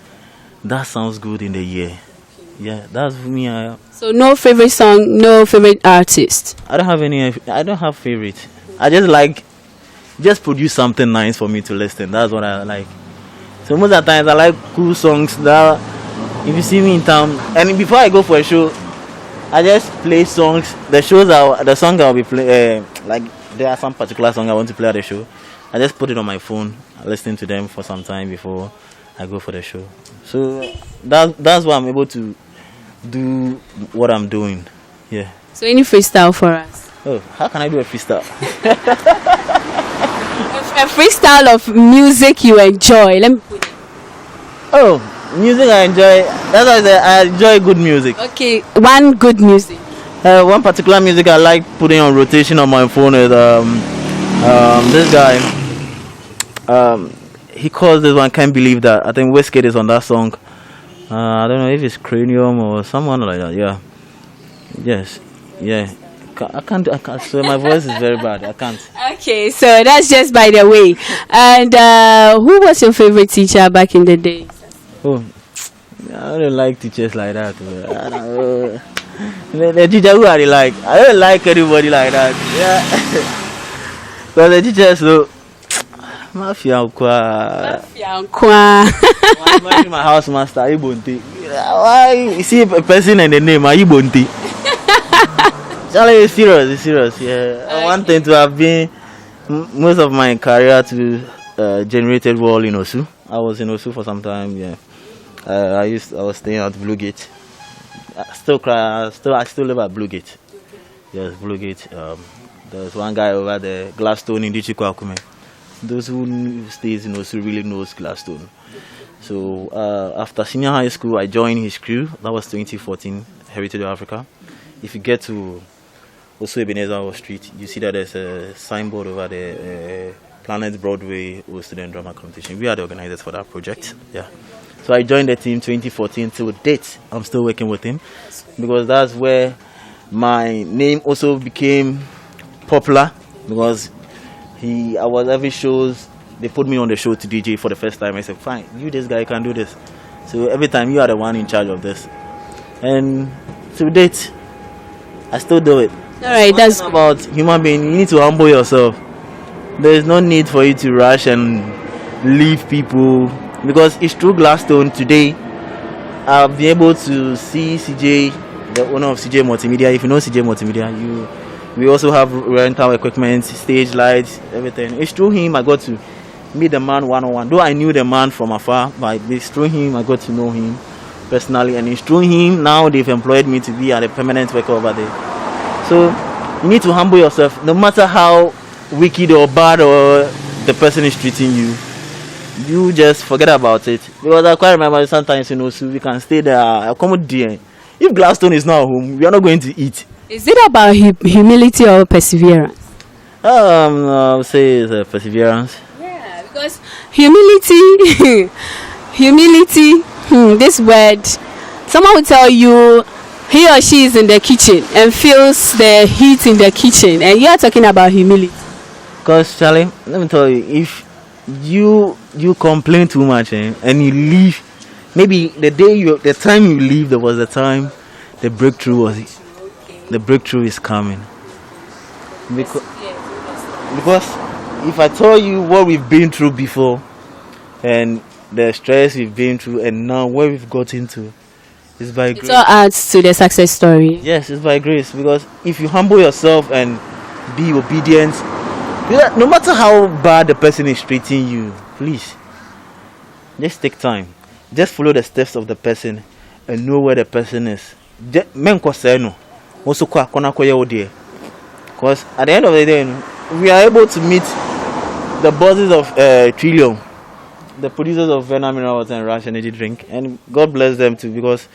that sounds good in the ear. Yeah, that's me. So no favorite song, no favorite artist. I don't have favorite. I just produce something nice for me to listen. That's what I like. So most of the times I like cool songs that if you see me in town, and before I go for a show, I just play songs. The song I'll be playing, like there are some particular song I want to play at the show. I just put it on my phone. I listen to them for some time before I go for the show. So that's why I'm able to do what I'm doing. Yeah. So any freestyle for us? Oh, how can I do a freestyle? A freestyle of music you enjoy. Let me put it. Oh, music I enjoy. That's why I say I enjoy good music. Okay, one good music. One particular music I like putting on rotation on my phone is this guy. He calls this one "Can't Believe That." I think Wizkid is on that song. I don't know if it's Cranium or someone like that. Yeah. Yes. Yeah. I can't. So my voice is very bad. I can't. Okay, so that's just by the way. And who was your favorite teacher back in the day? Oh, I don't like teachers like that. The teacher who I like. I don't like anybody like that. Yeah. But the teachers though. Mafia my house master Ibonti. Why you see a person and the name Ibonti? Charlie is serious. It's serious. Yeah. I want them to have been most of my career to generated world in Osu. I was in Osu for some time. Yeah. I was staying at Blue Gate. I still live at Blue Gate. Yes, Blue Gate. There's one guy over there, Gladstone in Dichikwakume. Those who stays in Osu really knows Gladstone. So after senior high school, I joined his crew. That was 2014, Heritage of Africa. If you get to Osu Ebenezer Street, you see that there's a signboard over there, Planet Broadway or Student Drama Competition. We are the organizers for that project. Yeah. So I joined the team 2014 till date. I'm still working with him because that's where my name also became popular because I was every shows. They put me on the show to DJ for the first time. I said, fine, this guy can do this. So every time you are the one in charge of this. And to date, I still do it. Alright, that's About human being, you need to humble yourself. There is no need for you to rush and leave people, because it's through Gladstone today I've been able to see CJ, the owner of CJ Multimedia. If you know CJ Multimedia, we also have rental equipment, stage lights, everything. It's through him I got to meet the man one-on-one. Though I knew the man from afar, but it's through him I got to know him personally, and it's through him now they've employed me to be a permanent worker over there. So you need to humble yourself, no matter how wicked or bad or the person is treating you. You just forget about it. Because I quite remember sometimes, so we can stay there. If Gladstone is not home, we are not going to eat. Is it about humility or perseverance? I would say it's perseverance. Yeah, because humility, this word, someone will tell you he or she is in the kitchen and feels the heat in the kitchen, and you are talking about humility. Because Charlie, let me tell you, if you complain too much and you leave, maybe the time you leave, there was the time the breakthrough is coming. Because if I tell you what we've been through before and the stress we've been through and now where we've got into, it's by grace. It all adds to the success story. Yes, it's by grace. Because if you humble yourself and be obedient, no matter how bad the person is treating you, please just take time, just follow the steps of the person and know where the person is. Because at the end of the day, we are able to meet the bosses of Trillium, the producers of Venom Mineral Water and Rush Energy Drink, and God bless them too, because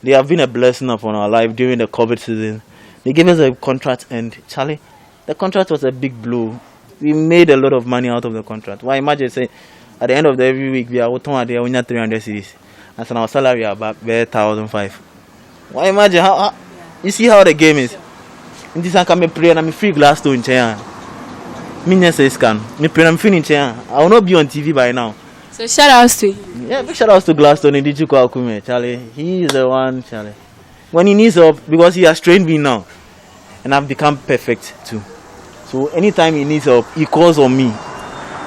they have been a blessing upon our life during the COVID season. They gave us a contract, and Charlie, the contract was a big blow. We made a lot of money out of the contract. Why, imagine say at the end of every week we are only 300 cedis, and so our salary about 1,500. Why, imagine how you see how the game is. In this can me pray and I'm free Gladstone chair. Me say scan. Me pray I'm free chair. I will not be on TV by now. So shout outs to him. Yeah, big shout outs to Gladstone and Djing Akume, Charlie. He is the one, Charlie. When he needs help, because he has trained me now, and I've become perfect too. So anytime he needs help, he calls on me.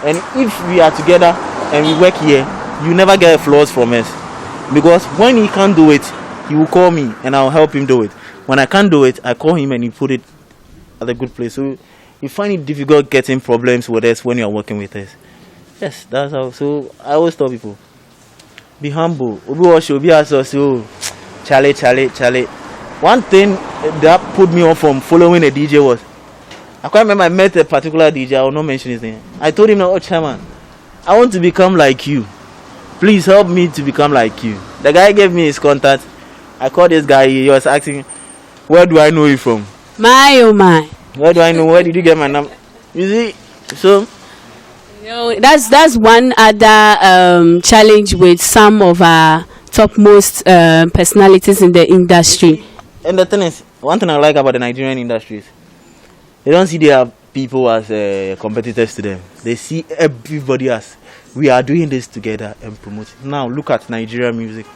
And if we are together and we work here, you never get flaws from us. Because when he can't do it, he will call me and I'll help him do it. When I can't do it, I call him and he put it at a good place. So you find it difficult getting problems with us when you are working with us. Yes, that's how. So I always tell people, be humble. Charlie. One thing that put me off from following a DJ was, I can't remember I met a particular DJ, I will not mention his name. I told him, "No, chairman, I want to become like you. Please help me to become like you." The guy gave me his contact. I called this guy, he was asking, "Where do I know you from?" My oh my. Where do I know? Where did you get my number? You see, so that's one other challenge with some of our topmost personalities in the industry. And the thing is, one thing I like about the Nigerian industry is they don't see their people as competitors to them. They see everybody as we are doing this together and promoting. Now look at Nigerian music.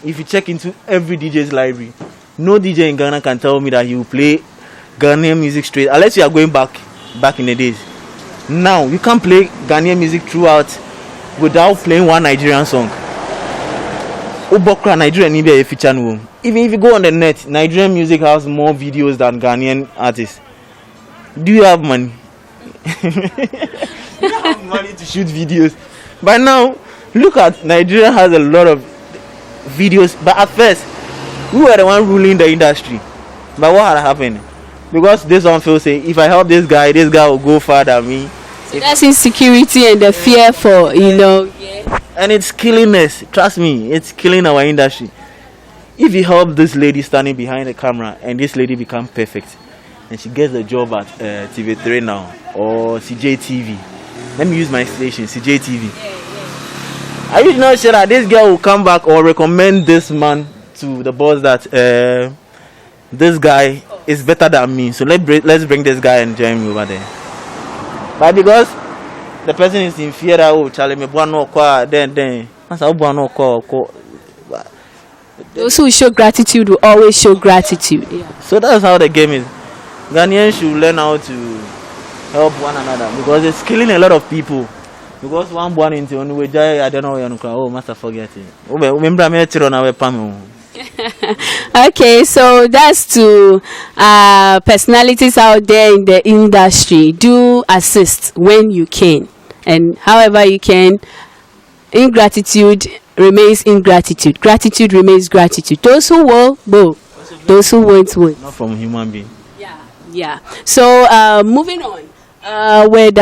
If you check into every DJ's library, no DJ in Ghana can tell me that he will play Ghanaian music straight, unless you are going back in the days. Now you can't play Ghanaian music throughout without playing one Nigerian song. Obokra Nigerian Nibia feature no. Even if you go on the net, Nigerian music has more videos than Ghanaian artists. Do you have money? You have money to shoot videos. But now, look at Nigeria has a lot of videos. But at first, we were the one ruling the industry. But what had happened? Because this one feels say, if I help this guy will go farther than me. So that's insecurity and the fear for, Yeah. And it's killing us. Trust me, it's killing our industry. If you help this lady standing behind the camera and this lady become perfect, and she gets a job at TV3 now or CJTV. Let me use my station, CJTV. Are you not sure that this girl will come back or recommend this man to the boss that this guy is better than me? So let's bring this guy and join me over there. But because the person is in fear that Charlie me no then That's how one call. Those who show gratitude will always show gratitude. Yeah. So that's how the game is. Ghanaians should learn how to help one another because it's killing a lot of people. Because one born into one way, I don't know. Oh, master, forget it. Remember, me on our panel. Okay, so that's to personalities out there in the industry. Do assist when you can, and however you can. Ingratitude remains ingratitude. Gratitude remains gratitude. Those who will. Those who won't. Not from human being. Yeah. So moving on with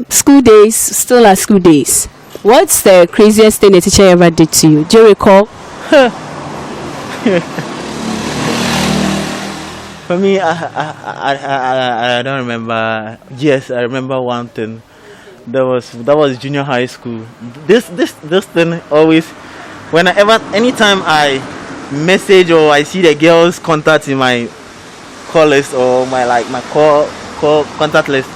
school days. Still at school days. What's the craziest thing a teacher ever did to you? Do you recall? For me, I don't remember. Yes, I remember one thing. That was junior high school. This thing always, anytime I message or I see the girls' contact in my call list or my call contact list,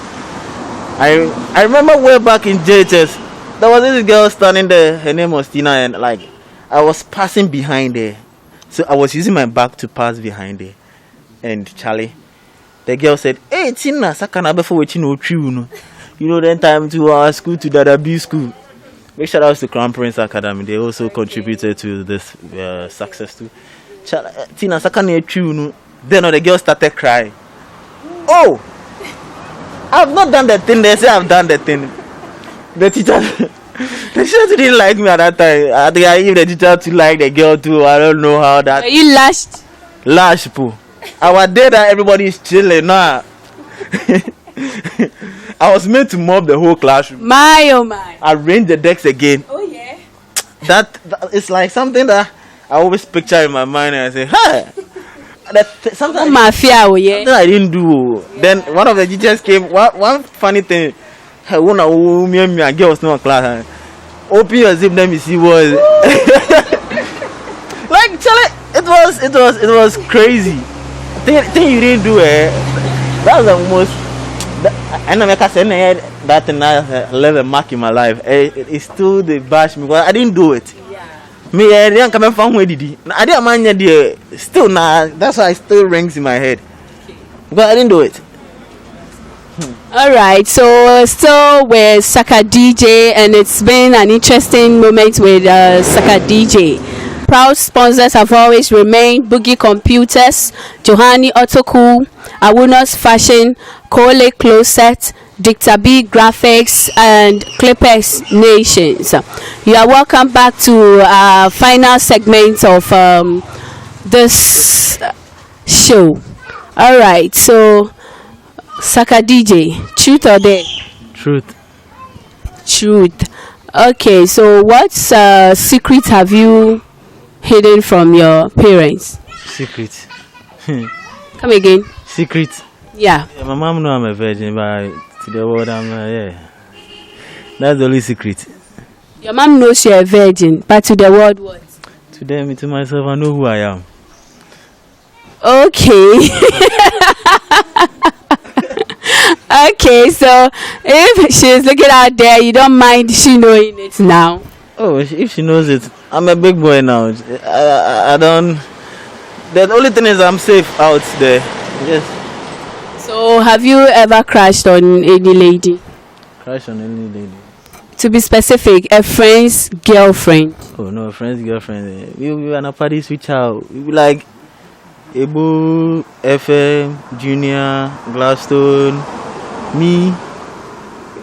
I remember way back in JHS, there was this girl standing there. Her name was Tina, and I was passing behind her, so I was using my back to pass behind her. And Charlie, the girl said, "Hey Tina, Saka na before we no true." You know, then time to our school, to Dada B school. Big shout out to Crown Prince Academy. They also contributed to this success too. Tina Sakane tune. Then the girl started crying. Oh, I've not done that thing. They say I've done that thing. The teacher didn't like me at that time. I think I give the teacher to like the girl too. I don't know how that. Are you lashed? Lash, poo. Our day that everybody is chilling now. I was meant to mop the whole classroom. My oh my. Arrange the decks again. Oh yeah. That it's like something that I always picture in my mind and I say, hey. Something I didn't do. Yeah. Then one of the teachers came. One funny thing. One of me and girls no class. Open your zip, let me see what. Like Charlie, it was crazy. Thing you didn't do that was the most. I know I said that thing I left a mark in my life. It's still the bash me because I didn't do it. Yeah. Me I didn't come from where did I didn't mind there. Still now that's why it still rings in my head. But I didn't do it. Alright, so still with Saka DJ, and it's been an interesting moment with Saka DJ. Proud sponsors have always remained Boogie Computers, Johani Otoku, Awunos Fashion, Cole Closet, Dicta B Graphics, and Clippers Nations. You are welcome back to our final segment of this show. Alright, so Saka DJ, truth or dare? Truth. Okay, so what secret have you hidden from your parents? Secret. Come again. Secret. Yeah. My mom know I'm a virgin, but to the world I'm that's the only secret. Your mom knows you're a virgin, but to the world what? To them, to myself, I know who I am. Okay. Okay, so if she's looking out there, you don't mind she knowing it now? Oh, if she knows it, I'm a big boy now. I don't. The only thing is I'm safe out there. Yes. So, have you ever crashed on any lady? Crash on any lady? To be specific, a friend's girlfriend. Oh no, a friend's girlfriend. We were a party switch out. We like Ebu, FM, Junior, Gladstone, me.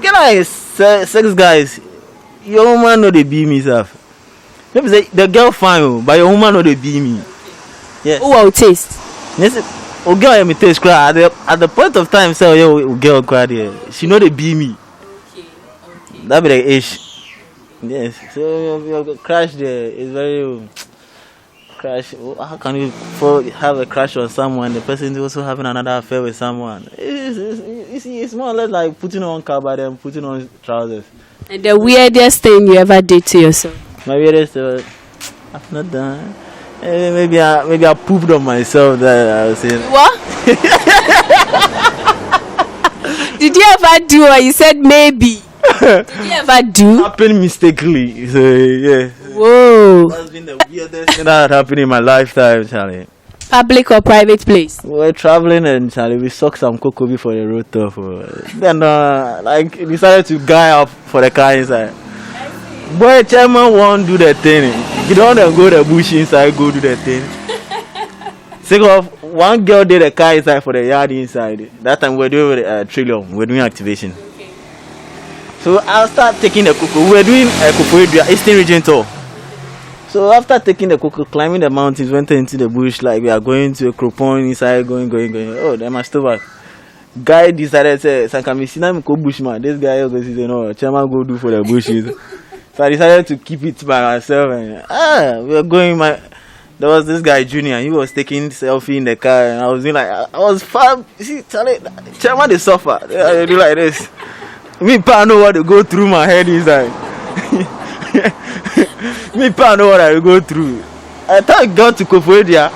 Get like 6 guys. Your woman know they be me, self. Maybe say the girl fine, but your woman know they be me. Yes. Who will taste? Yes. Oh, girl, me taste cry. At the point of time, say, yo, girl cry there. She know they be me. Okay. That be the ish. Yes. So your crash there is very crash. How can you have a crush on someone? The person is also having another affair with someone. It's more or less like putting on cover and putting on trousers. And the weirdest thing you ever did to yourself? My weirdest, I've not done. Maybe I pooped on myself. That I was saying. What? Did you ever do? Or you said maybe. Did you ever do? Happened mistakenly. So yeah. Whoa. That's been the weirdest thing that happened in my lifetime, Charlie. Public or private place? We were traveling and Charlie, we sucked some cocoa before the road tour. Then like decided to guy up for the car inside. Boy, chairman won't do the thing. You don't want to go the bush inside, go do the thing. Think of one girl did the car inside for the yard inside. That time we were doing Trillium, we were doing activation. Okay. So I'll start taking the cocoa. We were doing a cocoa Eastern region tour. So after taking the cocoa, climbing the mountains, went into the bush like we are going to a crouton inside, going. Oh, then my stomach. Guy decided to say, Sakamisi go bushman. This guy goes, no, chairman go do for the bushes. So I decided to keep it by myself. And we were going. There was this guy Junior. He was taking selfie in the car, and I was doing like I was far. See, Charlie, chairman they suffer. They do like this. Me, I know what to go through my head inside. Me, I know what I go through. I thank God to Kofoedia.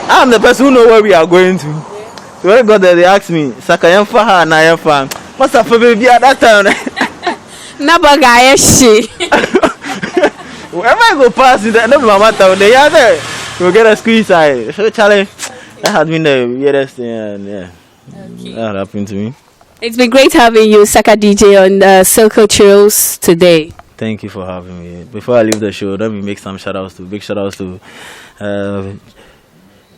I'm the person who know where we are going to. So when I got there, they asked me, Saka, I'm for her, and I am for. What's up for baby at that time? Nabaga she. Wherever I go past it, no matter what they are there, we'll get a squeeze side. So Charlie, that has been the weirdest thing, and yeah, that happened to me. It's been great having you, Saka DJ, on silkythrills today. Thank you for having me. Before I leave the show, let me make some big shout outs to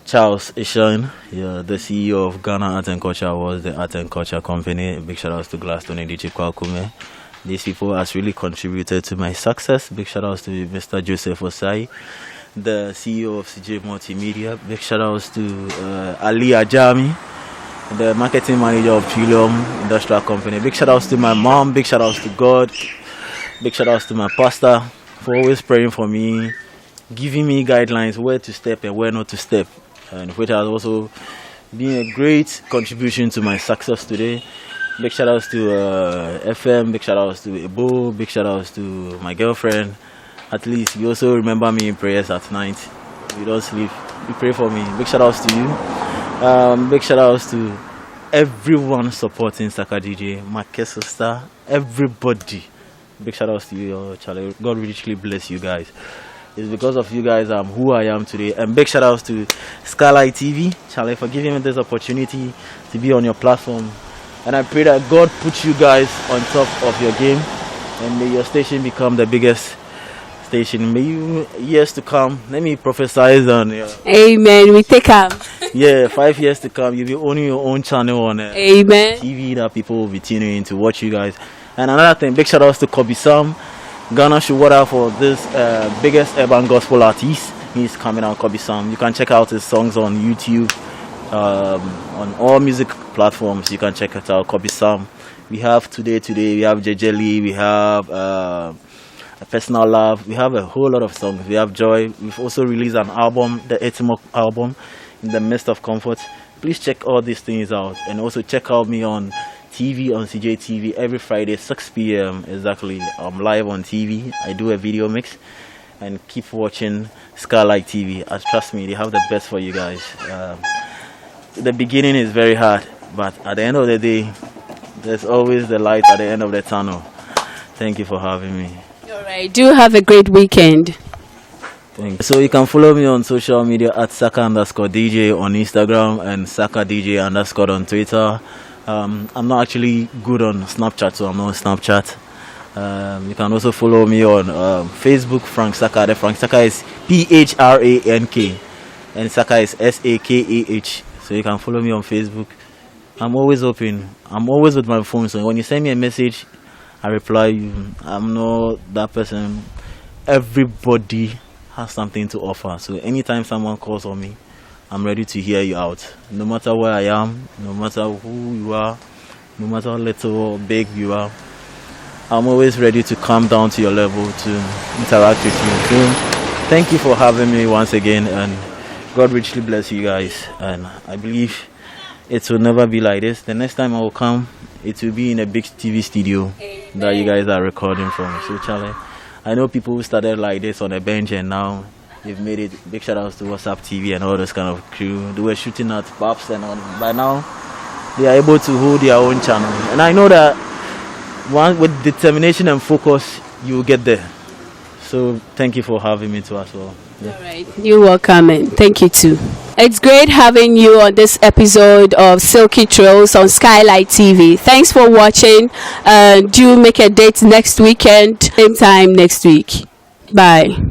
Charles Ishan, the CEO of Ghana Art and Culture Awards, the art and culture company. Big shout outs to Gladstone and DJ Kwakume. These people has really contributed to my success. Big shout outs to Mr. Joseph Osai, the CEO of CJ Multimedia. Big shout outs to Ali Ajami, the marketing manager of Trillium Industrial Company. Big shout outs to my mom. Big shout outs to God. Big shout outs to my pastor for always praying for me, giving me guidelines where to step and where not to step, and which has also been a great contribution to my success today. Big shout outs to FM, big shout outs to Ebo, big shout outs to my girlfriend. At least you also remember me in prayers at night. You don't sleep, you pray for me. Big shout outs to you. Big shout outs to everyone supporting Saka DJ, my sister, everybody. Big shout outs to you, Charlie. God richly bless you guys. It's because of you guys I'm who I am today. And big shout outs to Skylight TV, Charlie, for giving me this opportunity to be on your platform. And I pray that God puts you guys on top of your game, and may your station become the biggest station. May you years to come. Let me prophesy on. Amen. We take up. Yeah, 5 years to come, you'll be owning your own channel on Amen. TV that people will be tuning in to watch you guys. And another thing, big shout outs to Kobe Sam. Ghana should water for this biggest urban gospel artist. He's coming out, Kobe Sam. You can check out his songs on YouTube, on all music platforms. You can check it out, Kobe Sam. We have Today, we have Jejeli, we have A Personal Love. We have a whole lot of songs. We have Joy. We've also released an album, the Etimok album, In the Midst of Comfort. Please check all these things out, and also check out me on TV, on CJ TV every Friday 6 p.m. exactly. I'm live on TV. I do a video mix, and keep watching Skylight TV. Trust me, they have the best for you guys. The beginning is very hard, but at the end of the day, there's always the light at the end of the tunnel. Thank you for having me. All right. Do have a great weekend. Thanks. So you can follow me on social media at Saka_DJ on Instagram and Saka DJ_ on Twitter. I'm not actually good on Snapchat, so I'm not on Snapchat. You can also follow me on Facebook, Frank Saka. The Frank Saka is PHRANK, and Saka is SAKAH. So you can follow me on Facebook. I'm always open. I'm always with my phone. So when you send me a message, I reply you. I'm not that person. Everybody has something to offer. So anytime someone calls on me, I'm ready to hear you out. No matter where I am, no matter who you are, no matter how little or big you are, I'm always ready to come down to your level to interact with you. So thank you for having me once again, and God richly bless you guys. And I believe it will never be like this. The next time I will come, it will be in a big TV studio that you guys are recording from. So Charlie, I know people who started like this on a bench, and now they've made it. Big shout outs to WhatsApp TV and all those kind of crew. They were shooting at Pops, and by now they are able to hold their own channel. And I know that one with determination and focus, you will get there. So thank you for having me too as well. Yeah. All right, you're welcome, and thank you too. It's great having you on this episode of Silky Thrills on Skylight TV. Thanks for watching. Do make a date next weekend, same time next week. Bye.